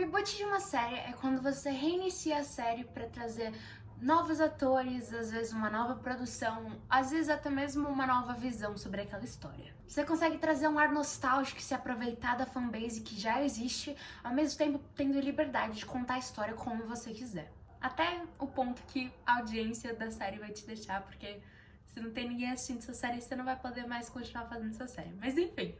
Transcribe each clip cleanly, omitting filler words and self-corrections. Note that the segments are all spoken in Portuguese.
reboot de uma série é quando você reinicia a série para trazer novos atores, às vezes uma nova produção, às vezes até mesmo uma nova visão sobre aquela história. Você consegue trazer um ar nostálgico e se aproveitar da fanbase que já existe, ao mesmo tempo tendo liberdade de contar a história como você quiser. Até o ponto que a audiência da série vai te deixar, porque se não tem ninguém assistindo sua série, você não vai poder mais continuar fazendo sua série. Mas enfim,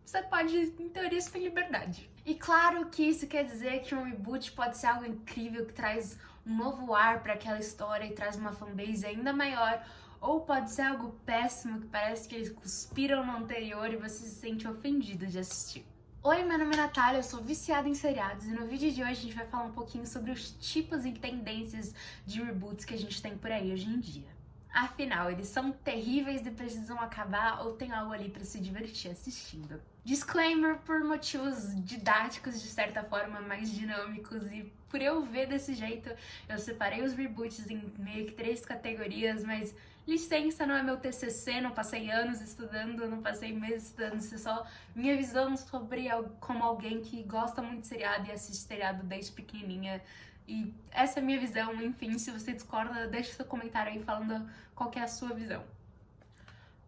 você pode, em teoria, você tem liberdade. E claro que isso quer dizer que um reboot pode ser algo incrível, que traz um novo ar para aquela história e traz uma fanbase ainda maior, ou pode ser algo péssimo, que parece que eles cuspiram no anterior e você se sente ofendido de assistir. Oi, meu nome é Natália, eu sou viciada em seriados e no vídeo de hoje a gente vai falar um pouquinho sobre os tipos e tendências de reboots que a gente tem por aí hoje em dia. Afinal, eles são terríveis e precisam acabar ou tem algo ali para se divertir assistindo? Disclaimer, por motivos didáticos, de certa forma, mais dinâmicos, e por eu ver desse jeito, eu separei os reboots em meio que 3 categorias, mas licença, não é meu TCC, não passei anos estudando, não passei meses estudando, isso é só minha visão sobre como alguém que gosta muito de seriado e assiste seriado desde pequenininha. E essa é a minha visão, enfim, se você discorda, deixa seu comentário aí falando qual que é a sua visão.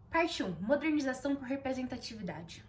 Parte 1. Modernização por representatividade.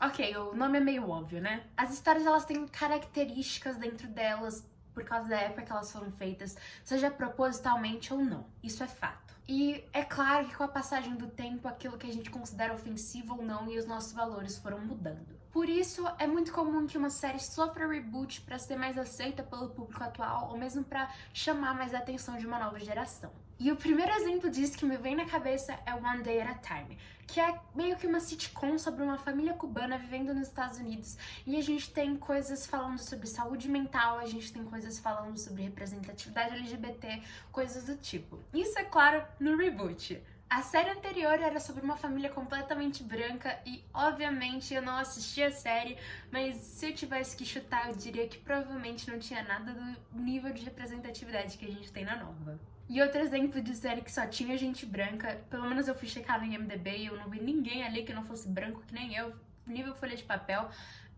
Ok, o nome é meio óbvio, né? As histórias, elas têm características dentro delas por causa da época que elas foram feitas, seja propositalmente ou não. Isso é fato. E é claro que com a passagem do tempo, aquilo que a gente considera ofensivo ou não e os nossos valores foram mudando. Por isso, é muito comum que uma série sofra reboot para ser mais aceita pelo público atual ou mesmo para chamar mais a atenção de uma nova geração. E o primeiro exemplo disso que me vem na cabeça é One Day at a Time, que é meio que uma sitcom sobre uma família cubana vivendo nos Estados Unidos, e a gente tem coisas falando sobre saúde mental, a gente tem coisas falando sobre representatividade LGBT, coisas do tipo. Isso é claro no reboot. A série anterior era sobre uma família completamente branca e, obviamente, eu não assisti a série, mas se eu tivesse que chutar, eu diria que provavelmente não tinha nada do nível de representatividade que a gente tem na nova. E outro exemplo de série que só tinha gente branca, pelo menos eu fui checar no IMDb e eu não vi ninguém ali que não fosse branco, que nem eu, nível Folha de Papel,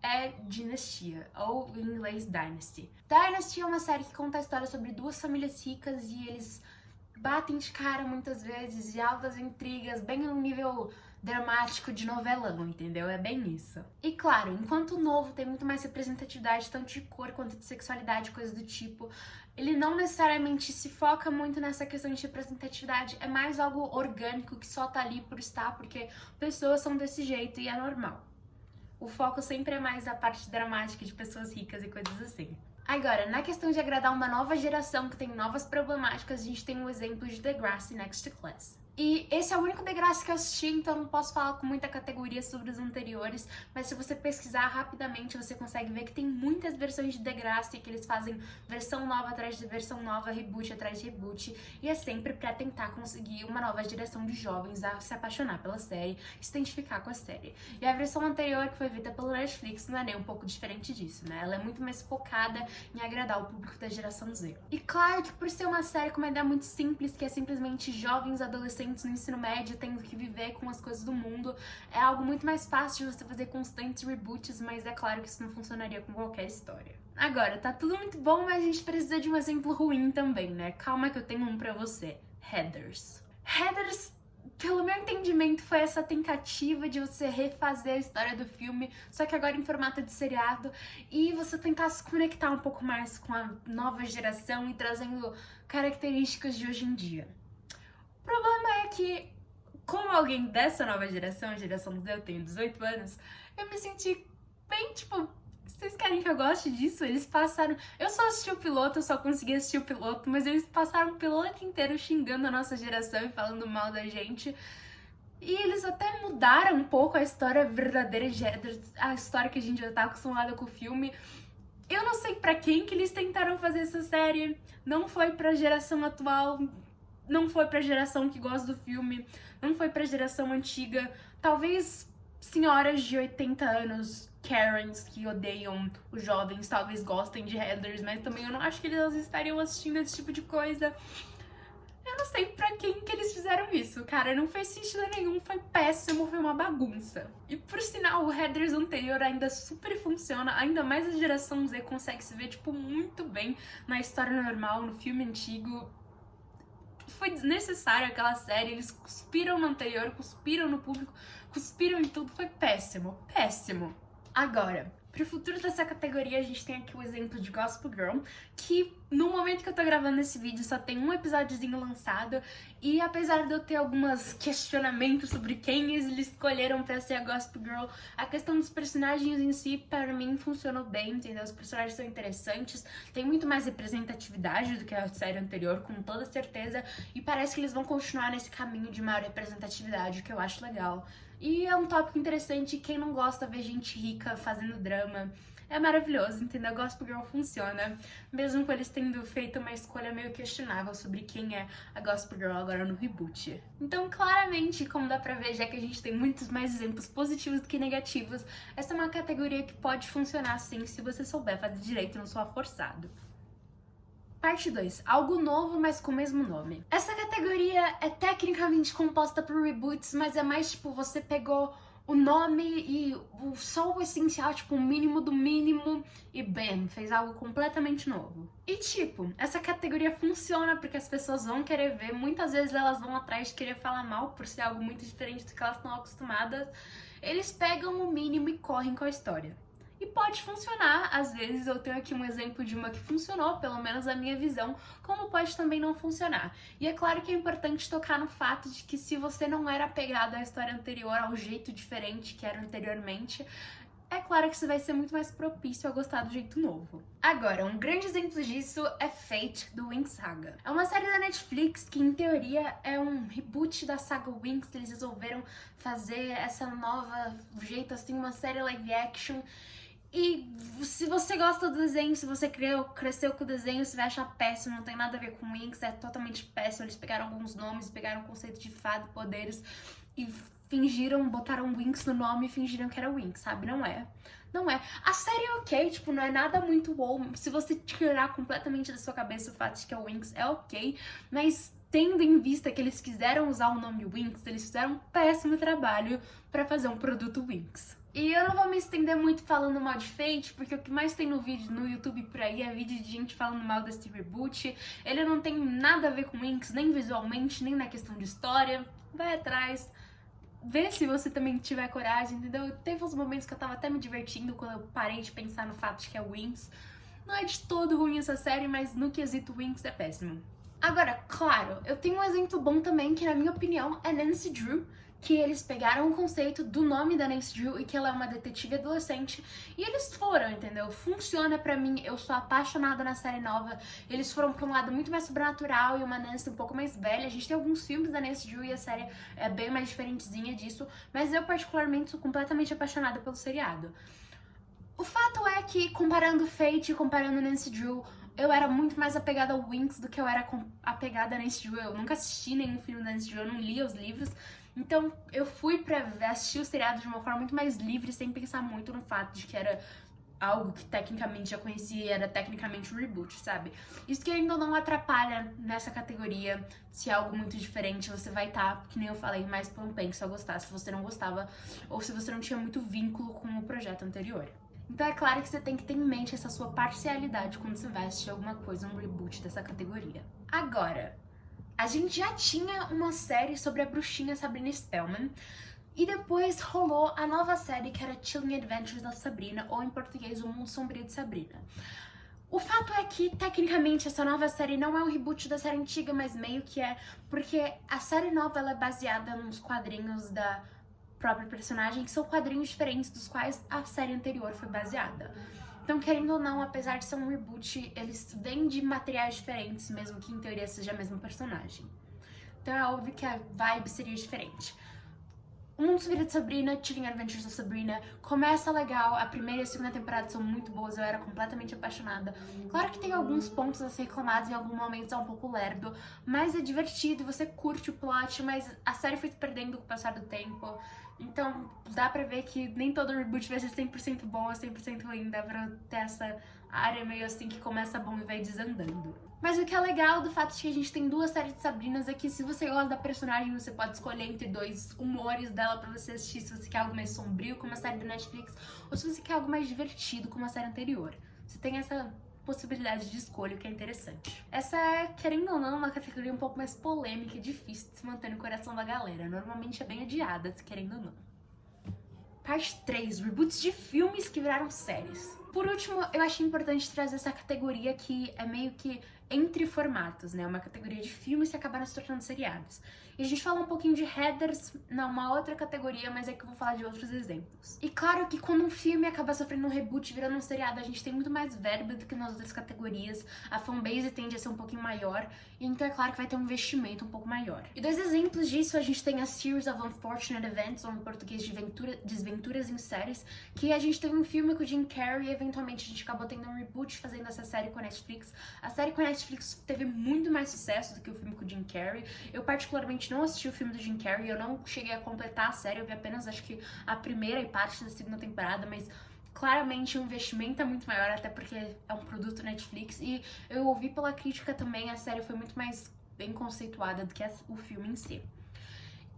é Dinastia, ou em inglês Dynasty. Dynasty é uma série que conta a história sobre 2 famílias ricas e eles batem de cara muitas vezes, de altas intrigas, bem no nível dramático de novelão, entendeu? É bem isso. E claro, enquanto o novo tem muito mais representatividade, tanto de cor quanto de sexualidade, coisas do tipo, ele não necessariamente se foca muito nessa questão de representatividade, é mais algo orgânico que só tá ali por estar, porque pessoas são desse jeito e é normal. O foco sempre é mais a parte dramática de pessoas ricas e coisas assim. Agora, na questão de agradar uma nova geração que tem novas problemáticas, a gente tem um exemplo de Degrassi Next to Class. E esse é o único Degrassi que eu assisti, então não posso falar com muita categoria sobre os anteriores, mas se você pesquisar rapidamente, você consegue ver que tem muitas versões de Degrassi, que eles fazem versão nova atrás de versão nova, reboot atrás de reboot, e é sempre pra tentar conseguir uma nova geração de jovens a se apaixonar pela série, se identificar com a série. E a versão anterior, que foi feita pelo Netflix, não é nem um pouco diferente disso, né? Ela é muito mais focada em agradar o público da geração Z. E claro que por ser uma série com uma ideia muito simples, que é simplesmente jovens adolescentes no ensino médio tendo que viver com as coisas do mundo, é algo muito mais fácil de você fazer constantes reboots, mas é claro que isso não funcionaria com qualquer história. Agora, tá tudo muito bom, mas a gente precisa de um exemplo ruim também, né? Calma que eu tenho um pra você. Heathers. Heathers, pelo meu entendimento, foi essa tentativa de você refazer a história do filme, só que agora em formato de seriado, e você tentar se conectar um pouco mais com a nova geração e trazendo características de hoje em dia. O problema é que, como alguém dessa nova geração, a geração Z, eu tenho 18 anos, eu me senti bem, tipo, vocês querem que eu goste disso? Eles passaram... Eu só assisti o piloto, eu só consegui assistir o piloto, mas eles passaram o piloto inteiro xingando a nossa geração e falando mal da gente. E eles até mudaram um pouco a história verdadeira de Heathers, a história que a gente já tá acostumada com o filme. Eu não sei pra quem que eles tentaram fazer essa série, não foi pra geração atual... Não foi pra geração que gosta do filme, não foi pra geração antiga. Talvez senhoras de 80 anos, Karens, que odeiam os jovens, talvez gostem de Heathers, mas também eu não acho que eles estariam assistindo esse tipo de coisa. Eu não sei pra quem que eles fizeram isso, cara. Não fez sentido nenhum, foi péssimo, foi uma bagunça. E por sinal, o Heathers anterior ainda super funciona, ainda mais a geração Z consegue se ver, tipo, muito bem na história normal, no filme antigo. Foi desnecessário aquela série, eles cuspiram no anterior, cuspiram no público, cuspiram em tudo, foi péssimo, péssimo. Agora, pro futuro dessa categoria, a gente tem aqui o exemplo de Gospel Girl, que no momento que eu tô gravando esse vídeo só tem um episódiozinho lançado, e apesar de eu ter alguns questionamentos sobre quem eles escolheram pra ser a Gospel Girl, a questão dos personagens em si, para mim, funcionou bem, entendeu? Os personagens são interessantes, tem muito mais representatividade do que a série anterior, com toda certeza, e parece que eles vão continuar nesse caminho de maior representatividade, o que eu acho legal. E é um tópico interessante, quem não gosta ver gente rica fazendo drama. É maravilhoso, entendeu? Gospel Girl funciona, mesmo com eles tendo feito uma escolha meio questionável sobre quem é a Gospel Girl agora no reboot. Então, claramente, como dá pra ver, já que a gente tem muitos mais exemplos positivos do que negativos, essa é uma categoria que pode funcionar sim se você souber fazer direito, não soar forçado. Parte 2. Algo novo, mas com o mesmo nome. Essa categoria é tecnicamente composta por reboots, mas é mais tipo, você pegou o nome e só o essencial, tipo, o mínimo do mínimo e bam, fez algo completamente novo. E tipo, essa categoria funciona porque as pessoas vão querer ver, muitas vezes elas vão atrás de querer falar mal por ser algo muito diferente do que elas estão acostumadas. Eles pegam o mínimo e correm com a história. E pode funcionar, às vezes eu tenho aqui um exemplo de uma que funcionou, pelo menos a minha visão, como pode também não funcionar. E é claro que é importante tocar no fato de que se você não era apegado à história anterior, ao jeito diferente que era anteriormente, é claro que você vai ser muito mais propício a gostar do jeito novo. Agora, um grande exemplo disso é Fate, do Winx Saga. É uma série da Netflix que, em teoria, é um reboot da saga Winx. Eles resolveram fazer essa nova jeito, assim, uma série live action. E se você gosta do desenho, se você cresceu com o desenho, você vai achar péssimo, não tem nada a ver com Winx, é totalmente péssimo. Eles pegaram alguns nomes, pegaram o conceito de fada e poderes e botaram Winx no nome e fingiram que era Winx, sabe? Não é. Não é. A série é ok, tipo, não é nada muito wow. Se você tirar completamente da sua cabeça o fato de que é o Winx, é ok, mas tendo em vista que eles quiseram usar o nome Winx, eles fizeram um péssimo trabalho pra fazer um produto Winx. E eu não vou me estender muito falando mal de Fate, porque o que mais tem no vídeo no YouTube por aí é vídeo de gente falando mal desse reboot. Ele não tem nada a ver com Winx, nem visualmente, nem na questão de história. Vai atrás, vê se você também tiver coragem, entendeu? Teve uns momentos que eu tava até me divertindo quando eu parei de pensar no fato de que é Winx. Não é de todo ruim essa série, mas no quesito Winx é péssimo. Agora, claro, eu tenho um exemplo bom também, que na minha opinião é Nancy Drew, que eles pegaram o conceito do nome da Nancy Drew e que ela é uma detetive adolescente e eles foram, entendeu? Funciona pra mim, eu sou apaixonada na série nova. Eles foram pra um lado muito mais sobrenatural e uma Nancy um pouco mais velha. A gente tem alguns filmes da Nancy Drew e a série é bem mais diferentezinha disso, mas eu particularmente sou completamente apaixonada pelo seriado. O fato é que, comparando Fate e comparando Nancy Drew, eu era muito mais apegada ao Winx do que eu era apegada a Nancy Drew. Eu nunca assisti nenhum filme da Nancy Drew, eu não lia os livros. Então eu fui pra assistir o seriado de uma forma muito mais livre, sem pensar muito no fato de que era algo que tecnicamente já conhecia e era tecnicamente um reboot, sabe? Isso que ainda não atrapalha nessa categoria. Se é algo muito diferente, você vai estar, que nem eu falei, mais propenso só gostar se você não gostava ou se você não tinha muito vínculo com o projeto anterior. Então é claro que você tem que ter em mente essa sua parcialidade quando você vai assistir alguma coisa, um reboot dessa categoria. Agora, a gente já tinha uma série sobre a bruxinha Sabrina Spellman, e depois rolou a nova série que era Chilling Adventures of Sabrina, ou em português, O Mundo Sombrio de Sabrina. O fato é que, tecnicamente, essa nova série não é um reboot da série antiga, mas meio que é, porque a série nova ela é baseada nos quadrinhos da própria personagem, que são quadrinhos diferentes dos quais a série anterior foi baseada. Então, querendo ou não, apesar de ser um reboot, eles vêm de materiais diferentes, mesmo que em teoria seja a mesma personagem. Então é óbvio que a vibe seria diferente. O Mundo Sombrio de Sabrina, Chilling Adventures of Sabrina, começa legal, a primeira e a segunda temporada são muito boas, eu era completamente apaixonada. Claro que tem alguns pontos a ser reclamados, em alguns momentos é um pouco lerdo, mas é divertido, você curte o plot, mas a série foi se perdendo com o passar do tempo. Então dá pra ver que nem todo reboot vai ser 100% bom ou 100% ruim, dá pra ter essa área meio assim que começa bom e vai desandando. Mas o que é legal do fato de que a gente tem duas séries de Sabrinas é que se você gosta da personagem, você pode escolher entre dois humores dela pra você assistir, se você quer algo mais sombrio, como a série do Netflix, ou se você quer algo mais divertido, como a série anterior. Você tem essa possibilidade de escolha, o que é interessante. Essa é, querendo ou não, uma categoria um pouco mais polêmica e difícil de se manter no coração da galera. Normalmente é bem adiada, querendo ou não. Parte 3, reboots de filmes que viraram séries. Por último, eu achei importante trazer essa categoria que é meio que entre formatos, né? Uma categoria de filmes que acabaram se tornando seriados. E a gente fala um pouquinho de headers numa outra categoria, mas é que eu vou falar de outros exemplos. E claro que quando um filme acaba sofrendo um reboot, virando um seriado, a gente tem muito mais verba do que nas outras categorias. A fanbase tende a ser um pouquinho maior, e então é claro que vai ter um investimento um pouco maior. E dois exemplos disso, a gente tem a Series of Unfortunate Events, ou em português de Desventuras em Séries, que a gente teve um filme com o Jim Carrey e eventualmente a gente acabou tendo um reboot fazendo essa série com a Netflix. A série com a Netflix teve muito mais sucesso do que o filme com o Jim Carrey. Eu particularmente não assisti o filme do Jim Carrey, eu não cheguei a completar a série, eu vi apenas acho que a primeira e parte da segunda temporada, mas claramente o investimento é muito maior, até porque é um produto Netflix, e eu ouvi pela crítica também, a série foi muito mais bem conceituada do que o filme em si.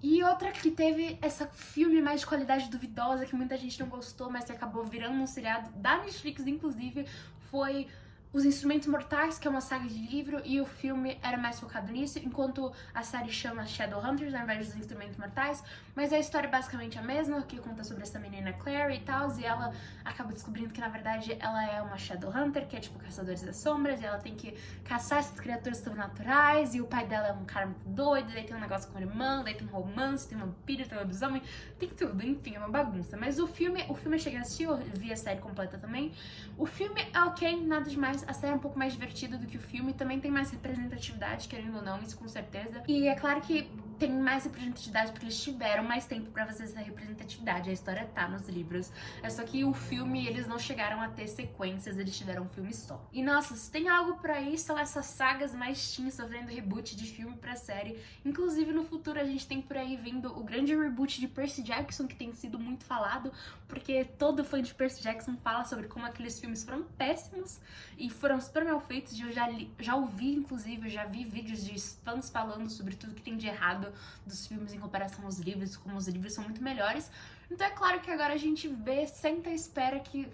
E outra que teve esse filme mais de qualidade duvidosa, que muita gente não gostou, mas que acabou virando um seriado da Netflix, inclusive, foi Os Instrumentos Mortais, que é uma saga de livro, e o filme era mais focado nisso, enquanto a série chama Shadowhunters, ao invés dos Instrumentos Mortais, mas a história é basicamente a mesma, que conta sobre essa menina Claire e tal, e ela acaba descobrindo que, na verdade, ela é uma Shadowhunter, que é tipo Caçadores das Sombras, e ela tem que caçar essas criaturas sobrenaturais, e o pai dela é um cara muito doido, daí tem um negócio com a irmã, daí tem romance, tem vampiro, tem lobisomem, tem tudo, enfim, é uma bagunça. Mas o filme eu cheguei a assistir, eu vi a série completa também. O filme é ok, nada demais. A série é um pouco mais divertida do que o filme, também tem mais representatividade, querendo ou não, isso com certeza. E é claro que tem mais representatividade porque eles tiveram mais tempo pra fazer essa representatividade. A história tá nos livros. É só que o filme, eles não chegaram a ter sequências, eles tiveram um filme só. E nossa, se tem algo por aí, são essas sagas mais teen sofrendo reboot de filme pra série. Inclusive no futuro a gente tem por aí vindo o grande reboot de Percy Jackson, que tem sido muito falado, porque todo fã de Percy Jackson fala sobre como aqueles filmes foram péssimos e foram super mal feitos. E eu já ouvi, inclusive, eu já vi vídeos de fãs falando sobre tudo que tem de errado dos filmes em comparação aos livros, como os livros são muito melhores. Então é claro que agora a gente senta e espera que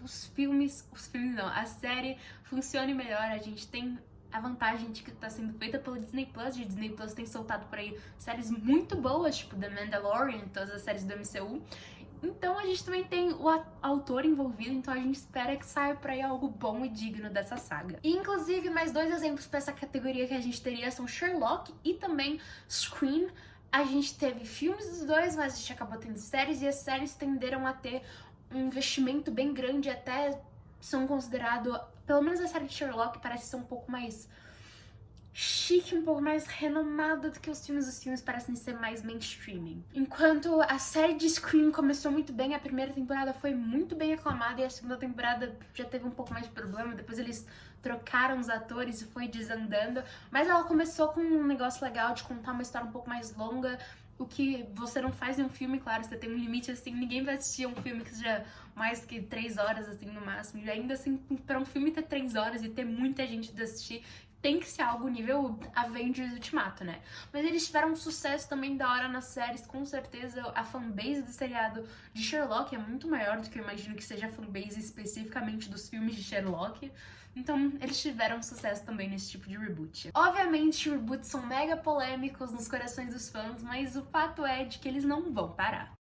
a série funcione melhor. A gente tem a vantagem de que tá sendo feita pelo Disney Plus, e o Disney Plus tem soltado por aí séries muito boas, tipo The Mandalorian, todas as séries do MCU. Então a gente também tem o autor envolvido, então a gente espera que saia por aí algo bom e digno dessa saga. E inclusive, mais dois exemplos para essa categoria que a gente teria são Sherlock e também Scream. A gente teve filmes dos dois, mas a gente acabou tendo séries, e as séries tenderam a ter um investimento bem grande, até são considerados, pelo menos a série de Sherlock parece ser um pouco mais chique, um pouco mais renomada do que os filmes parecem ser mais mainstreaming. Enquanto a série de Scream começou muito bem, a primeira temporada foi muito bem aclamada e a segunda temporada já teve um pouco mais de problema, depois eles trocaram os atores e foi desandando, mas ela começou com um negócio legal de contar uma história um pouco mais longa, o que você não faz em um filme, claro, você tem um limite, assim, ninguém vai assistir um filme que seja mais que 3 horas, assim, no máximo, e ainda assim, pra um filme ter 3 horas e ter muita gente de assistir, tem que ser algo nível Avengers Ultimato, né? Mas eles tiveram um sucesso também da hora nas séries, com certeza a fanbase do seriado de Sherlock é muito maior do que eu imagino que seja a fanbase especificamente dos filmes de Sherlock. Então, eles tiveram sucesso também nesse tipo de reboot. Obviamente, reboots são mega polêmicos nos corações dos fãs, mas o fato é de que eles não vão parar.